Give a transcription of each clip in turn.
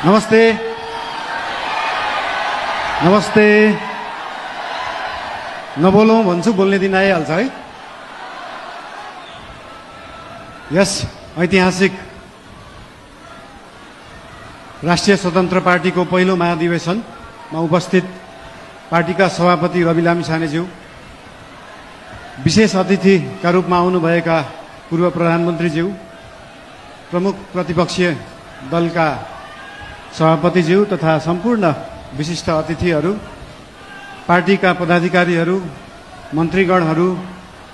नमस्ते नमस्ते नबोलौँ भन्छु, बोल्ने दिन आइहाल्छ है। यस ऐतिहासिक राष्ट्रिय स्वतन्त्र पार्टीको पहिलो महाधिवेशनमा उपस्थित पार्टीका सभापति रवि लामिछानेज्यू, विशेष अतिथिका रूपमा आउनुभएका पूर्व प्रधानमन्त्रीज्यू, प्रमुख प्रतिपक्षीय दलका सभापतिज्यू तथा सम्पूर्ण विशिष्ट अतिथिहरू, पार्टीका पदाधिकारीहरू, मन्त्रीगणहरू,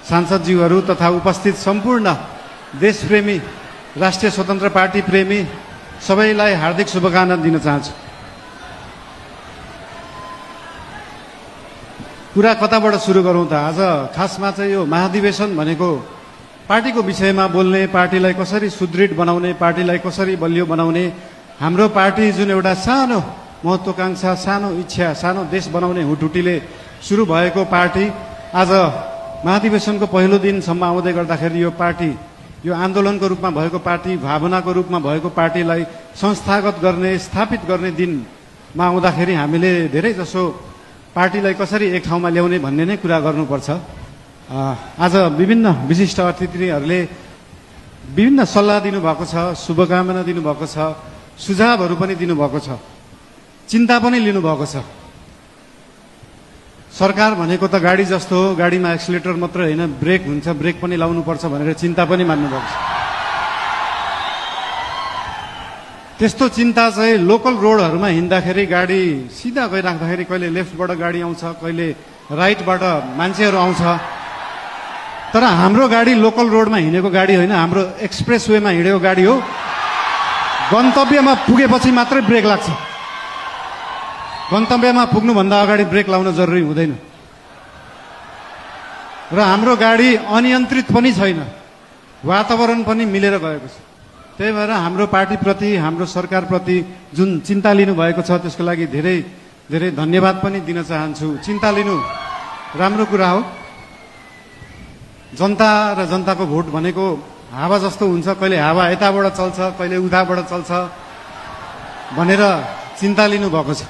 सांसदज्यूहरू तथा उपस्थित सम्पूर्ण देशप्रेमी राष्ट्रिय स्वतन्त्र पार्टी प्रेमी सबैलाई हार्दिक शुभकामना दिन चाहन्छु। कुरा कताबाट सुरु गरौँ त? आज खासमा चाहिँ यो महाधिवेशन भनेको पार्टीको विषयमा बोल्ने, पार्टीलाई कसरी सुदृढ बनाउने, पार्टीलाई कसरी बलियो बनाउने, हाम्रो पार्टी जुन एउटा सानो महत्वाकांक्षा, सानो इच्छा, सानो देश बनाउने हुटुटीले सुरु भएको पार्टी आज महाधिवेशनको पहिलो दिनसम्म आउँदै गर्दाखेरि यो पार्टी, यो आन्दोलनको रूपमा भएको पार्टी, भावनाको रूपमा भएको पार्टीलाई संस्थागत गर्ने, स्थापित गर्ने दिनमा आउँदाखेरि हामीले धेरै जसो पार्टीलाई कसरी एक ठाउँमा ल्याउने भन्ने नै कुरा गर्नुपर्छ। आज विभिन्न विशिष्ट अतिथिहरूले विभिन्न सल्लाह दिनुभएको छ, शुभकामना दिनुभएको छ, सुझावहरू पनि दिनुभएको छ, चिन्ता पनि लिनुभएको छ। सरकार भनेको त गाडी जस्तो हो, गाडीमा एक्सिलेटर मात्र होइन, ब्रेक हुन्छ, ब्रेक पनि लाउनुपर्छ भनेर चिन्ता पनि मान्नुभएको छ। त्यस्तो चिन्ता चाहिँ लोकल रोडहरूमा हिँड्दाखेरि गाडी सिधा गइराख्दाखेरि कहिले लेफ्टबाट गाडी आउँछ, कहिले राइटबाट मान्छेहरू आउँछ। तर हाम्रो गाडी लोकल रोडमा हिँडेको गाडी होइन, हाम्रो एक्सप्रेस वेमा हिँडेको गाडी हो। गन्तव्यमा पुगेपछि मात्रै ब्रेक लाग्छ, गन्तव्यमा पुग्नुभन्दा अगाडि ब्रेक लाउन जरुरी हुँदैन। र हाम्रो गाडी अनियन्त्रित पनि छैन, वातावरण पनि मिलेर गएको छ। त्यही भएर हाम्रो पार्टीप्रति, हाम्रो सरकारप्रति जुन चिन्ता लिनुभएको छ त्यसको लागि धेरै धेरै धन्यवाद पनि दिन चाहन्छु। चिन्ता लिनु राम्रो कुरा हो। जनता र जनताको भोट भनेको हावा जस्तो हुन्छ, कहिले हावा यताबाट चल्छ, कहिले उताबाट चल्छ भनेर चिन्ता लिनुभएको छ।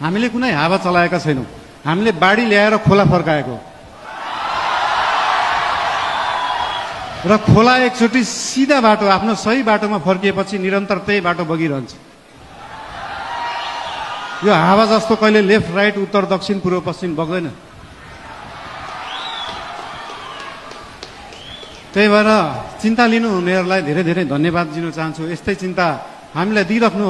हामीले कुनै हावा चलाएका छैनौँ, हामीले बाढी ल्याएर खोला फर्काएको र खोला एकचोटि सिधा बाटो, आफ्नो सही बाटोमा फर्किएपछि निरन्तर त्यही बाटो बगिरहन्छ। यो हावा जस्तो कहिले लेफ्ट राइट, उत्तर दक्षिण, पूर्व पश्चिम बग्दैन। त्यही भएर चिन्ता लिनुहुनेहरूलाई धेरै धेरै धन्यवाद दिन चाहन्छु। यस्तै चिन्ता हामीलाई दिइराख्नु